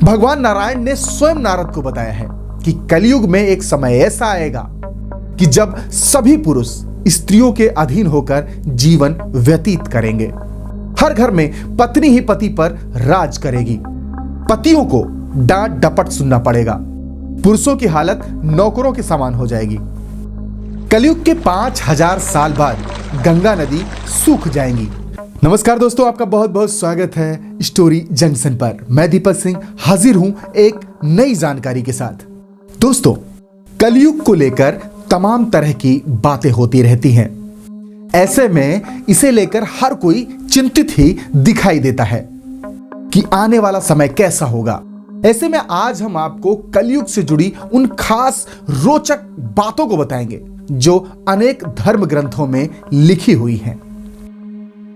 भगवान नारायण ने स्वयं नारद को बताया है कि कलयुग में एक समय ऐसा आएगा कि जब सभी पुरुष स्त्रियों के अधीन होकर जीवन व्यतीत करेंगे। हर घर में पत्नी ही पति पर राज करेगी। पतियों को डांट डपट सुनना पड़ेगा। पुरुषों की हालत नौकरों के समान हो जाएगी। कलयुग के 5000 साल बाद गंगा नदी सूख जाएंगी। नमस्कार दोस्तों, आपका बहुत बहुत स्वागत है स्टोरी जंक्शन पर। मैं दीपक सिंह हाजिर हूं एक नई जानकारी के साथ। दोस्तों, कलयुग को लेकर तमाम तरह की बातें होती रहती हैं। ऐसे में इसे लेकर हर कोई चिंतित ही दिखाई देता है कि आने वाला समय कैसा होगा। ऐसे में आज हम आपको कलयुग से जुड़ी उन खास रोचक बातों को बताएंगे जो अनेक धर्म ग्रंथों में लिखी हुई हैं।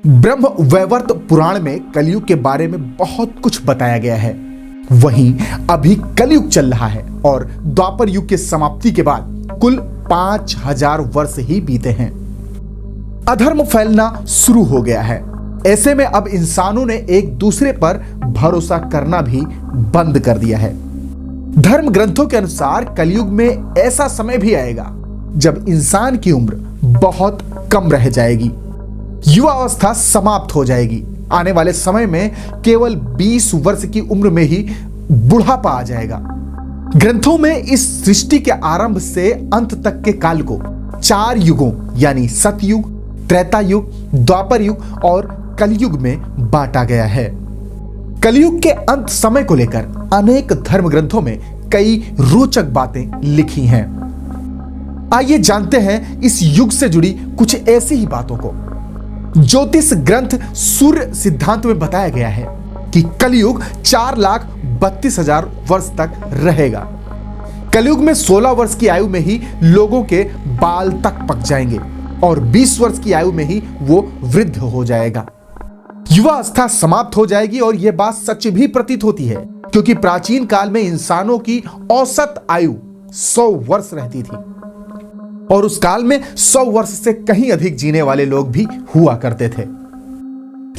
ब्रह्म वैवर्त पुराण में कलयुग के बारे में बहुत कुछ बताया गया है। वहीं अभी कलयुग चल रहा है और द्वापर युग के समाप्ति के बाद कुल 5000 वर्ष ही बीते हैं। अधर्म फैलना शुरू हो गया है। ऐसे में अब इंसानों ने एक दूसरे पर भरोसा करना भी बंद कर दिया है। धर्म ग्रंथों के अनुसार कलयुग में ऐसा समय भी आएगा जब इंसान की उम्र बहुत कम रह जाएगी। युवा अवस्था समाप्त हो जाएगी। आने वाले समय में केवल 20 वर्ष की उम्र में ही बुढ़ापा आ जाएगा। ग्रंथों में इस सृष्टि के आरंभ से अंत तक के काल को 4 युगों यानी सतयुग, त्रेता युग, द्वापर युग और कलयुग में बांटा गया है। कलयुग के अंत समय को लेकर अनेक धर्म ग्रंथों में कई रोचक बातें लिखी हैं। आइए जानते हैं इस युग से जुड़ी कुछ ऐसी ही बातों को। ज्योतिष ग्रंथ सूर्य सिद्धांत में बताया गया है कि कलयुग 4,32,000 वर्ष तक रहेगा। कलयुग में 16 वर्ष की आयु में ही लोगों के बाल तक पक जाएंगे और 20 वर्ष की आयु में ही वो वृद्ध हो जाएगा। युवा अवस्था समाप्त हो जाएगी और यह बात सच भी प्रतीत होती है, क्योंकि प्राचीन काल में इंसानों की औसत आयु 100 वर्ष रहती थी और उस काल में 100 वर्ष से कहीं अधिक जीने वाले लोग भी हुआ करते थे।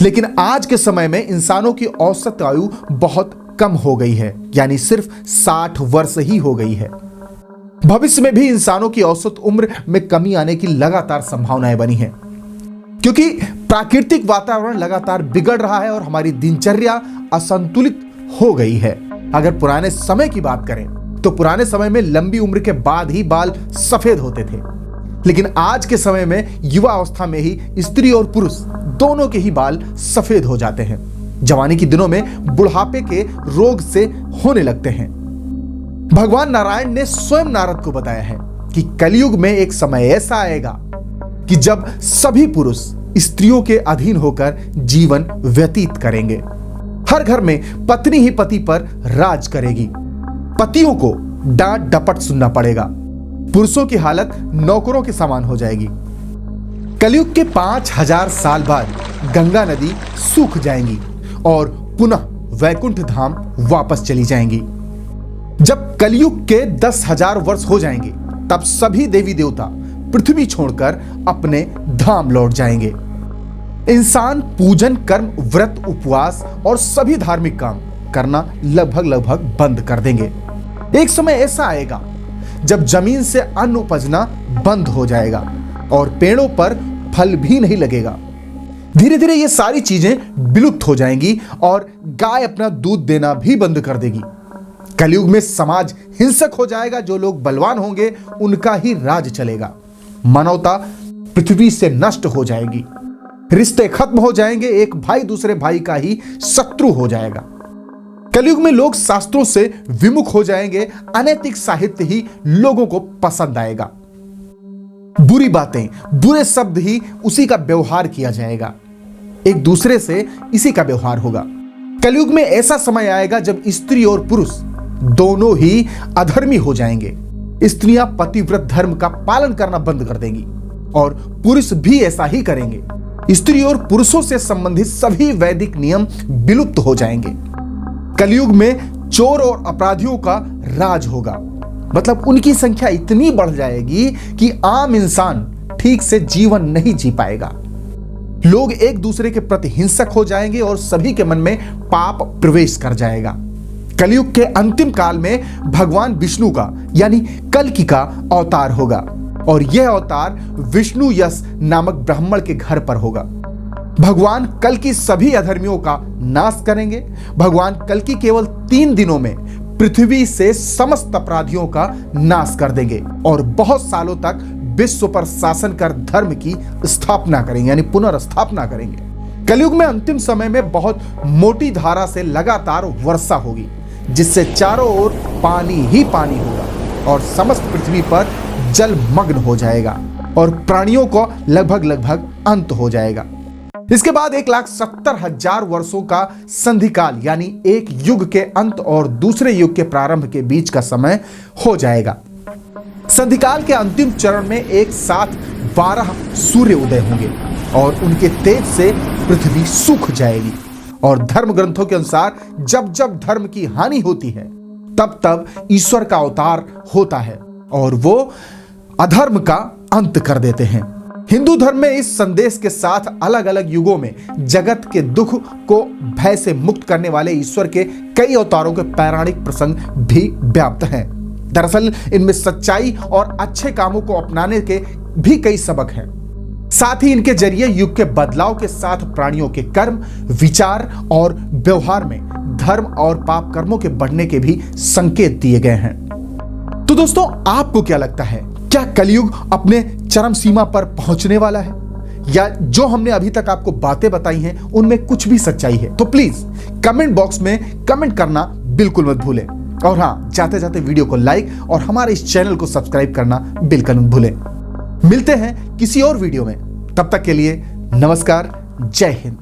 लेकिन आज के समय में इंसानों की औसत आयु बहुत कम हो गई है, यानी सिर्फ 60 वर्ष ही हो गई है। भविष्य में भी इंसानों की औसत उम्र में कमी आने की लगातार संभावनाएं बनी हैं, क्योंकि प्राकृतिक वातावरण लगातार बिगड़ रहा है और हमारी दिनचर्या असंतुलित हो गई है। अगर पुराने समय की बात करें तो पुराने समय में लंबी उम्र के बाद ही बाल सफेद होते थे, लेकिन आज के समय में युवा अवस्था में ही स्त्री और पुरुष दोनों के ही बाल सफेद हो जाते हैं। जवानी के दिनों में बुढ़ापे के रोग से होने लगते हैं। भगवान नारायण ने स्वयं नारद को बताया है कि कलयुग में एक समय ऐसा आएगा कि जब सभी पुरुष स्त्रियों के अधीन होकर जीवन व्यतीत करेंगे। हर घर में पत्नी ही पति पर राज करेगी। पतियों को डांट डपट सुनना पड़ेगा। पुरुषों की हालत नौकरों के समान हो जाएगी। कलयुग के 5000 साल बाद गंगा नदी सूख जाएंगी और पुनः वैकुंठ धाम वापस चली जाएंगी। जब कलयुग के 10,000 वर्ष हो जाएंगे तब सभी देवी देवता पृथ्वी छोड़कर अपने धाम लौट जाएंगे। इंसान पूजन, कर्म, व्रत, उपवास और सभी धार्मिक काम करना लगभग बंद कर देंगे। एक समय ऐसा आएगा जब जमीन से अन्न उपजना बंद हो जाएगा और पेड़ों पर फल भी नहीं लगेगा। धीरे धीरे ये सारी चीजें विलुप्त हो जाएंगी और गाय अपना दूध देना भी बंद कर देगी। कलयुग में समाज हिंसक हो जाएगा। जो लोग बलवान होंगे उनका ही राज चलेगा। मानवता पृथ्वी से नष्ट हो जाएगी। रिश्ते खत्म हो जाएंगे। एक भाई दूसरे भाई का ही शत्रु हो जाएगा। कलयुग में लोग शास्त्रों से विमुख हो जाएंगे। अनैतिक साहित्य ही लोगों को पसंद आएगा। बुरी बातें, बुरे शब्द ही उसी का व्यवहार किया जाएगा। एक दूसरे से इसी का व्यवहार होगा। कलयुग में ऐसा समय आएगा जब स्त्री और पुरुष दोनों ही अधर्मी हो जाएंगे। स्त्रियां पतिव्रत धर्म का पालन करना बंद कर देंगी और पुरुष भी ऐसा ही करेंगे। स्त्री और पुरुषों से संबंधित सभी वैदिक नियम विलुप्त हो जाएंगे। कलयुग में चोर और अपराधियों का राज होगा। मतलब उनकी संख्या इतनी बढ़ जाएगी कि आम इंसान ठीक से जीवन नहीं जी पाएगा। लोग एक दूसरे के प्रति हिंसक हो जाएंगे और सभी के मन में पाप प्रवेश कर जाएगा। कलयुग के अंतिम काल में भगवान विष्णु का यानी कल्कि का अवतार होगा और यह अवतार विष्णु यश नामक ब्राह्मण के घर पर होगा। भगवान कल्कि सभी अधर्मियों का नाश करेंगे। भगवान कल्कि केवल 3 दिनों में पृथ्वी से समस्त अपराधियों का नाश कर देंगे और बहुत सालों तक विश्व पर शासन कर धर्म की स्थापना करेंगे यानी पुनर्स्थापना करेंगे। कलयुग में अंतिम समय में बहुत मोटी धारा से लगातार वर्षा होगी जिससे चारों ओर पानी ही पानी होगा और समस्त पृथ्वी पर जलमग्न हो जाएगा और प्राणियों को लगभग अंत हो जाएगा। इसके बाद 1,70,000 वर्षों का संधिकाल यानी एक युग के अंत और दूसरे युग के प्रारंभ के बीच का समय हो जाएगा। संधिकाल के अंतिम चरण में एक साथ 12 सूर्य उदय होंगे और उनके तेज से पृथ्वी सूख जाएगी और धर्म ग्रंथों के अनुसार जब जब धर्म की हानि होती है तब तब ईश्वर का अवतार होता है और वो अधर्म का अंत कर देते हैं। हिंदू धर्म में इस संदेश के साथ अलग अलग युगों में जगत के दुख को भय से मुक्त करने वाले ईश्वर के कई अवतारों के पौराणिक प्रसंग भी व्याप्त हैं। दरअसल इनमें सच्चाई और अच्छे कामों को अपनाने के भी कई सबक हैं। साथ ही इनके जरिए युग के बदलाव के साथ प्राणियों के कर्म, विचार और व्यवहार में धर्म और पाप कर्मों के बढ़ने के भी संकेत दिए गए हैं। तो दोस्तों, आपको क्या लगता है, क्या कलयुग अपने चरम सीमा पर पहुंचने वाला है या जो हमने अभी तक आपको बातें बताई हैं उनमें कुछ भी सच्चाई है? तो प्लीज कमेंट बॉक्स में कमेंट करना बिल्कुल मत भूलें और हाँ, जाते जाते वीडियो को लाइक और हमारे इस चैनल को सब्सक्राइब करना बिल्कुल मत भूलें। मिलते हैं किसी और वीडियो में, तब तक के लिए नमस्कार, जय हिंद।